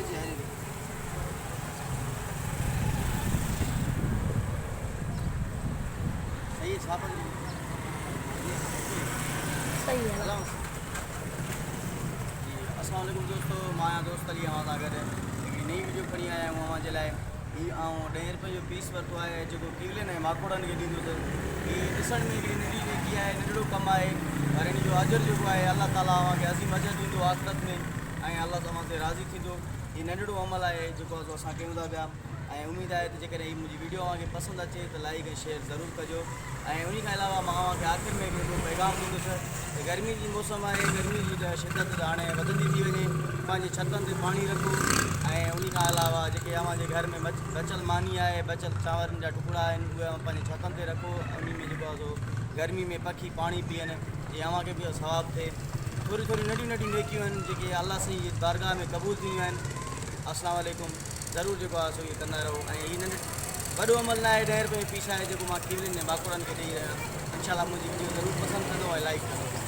सही है अस्सलाम वालेकुम दोस्तों, मां दोस्त अली अवां सां गॾु नई वीडियो खणी आया आहियूं अवां जे लाइ। ही आउं 10 रुपए जो पीस वरितो आहे जेको कीवलनि ऐं माकोड़नि खे ॾींदुसि। हीअ ॾिसण में हिकिड़ी नंढी नेकी आहे, नंढिड़ो कमु आहे, पर हिन जो अजर जेको आहे अलाह ताला अव्हांखे अज़ीम अजर ॾींदो आख़िरत में, ऐं अलाह तव्हां ते राज़ी थींदो। हीउ नंढिड़ो अमल आहे जेको असां कयूं था पिया, ऐं उमेद आहे त जेकॾहिं हीअ मुंहिंजी वीडियो अव्हांखे पसंदि अचे त लाइक ऐं शेयर ज़रूरु कजो। ऐं उन खां अलावा मां अव्हांखे आख़िर में हिकिड़ो पैगाम ॾींदुसि त गर्मी जी मौसम आहे, गर्मी जी त शिदत हाणे वधंदी थी वञे, पंहिंजी छतनि ते पाणी रखो। ऐं उन खां अलावा जेके अव्हांजे घर में बचियल मानी आहे, बचियल चांवरनि जा टुकड़ा आहिनि, उहे पंहिंजे छतनि ते रखो। उन में जेको आहे सो गर्मी में पखी पाणी पीअनि, जीअं अव्हांखे बि सवाबु थिए। थोरी थोरी नंढियूं नंढियूं नेकियूं आहिनि जेके अलाह साईं जी बारगाह में क़बूल थींदियूं आहिनि। अस्सलाम वालेकुम, ज़रूरु जेको आहे सो इहे कंदा रहो। ऐं हीअ नंढे वॾो अमल न आहे, 10 रुपए जो पीस आहे जेको मां कीवलनि ऐं माकोड़नि खे ॾेई रहियो आहियां। इंशाअल्लाह मुंहिंजी वीडियो ज़रूरु पसंदि कंदो ऐं लाइक कंदो।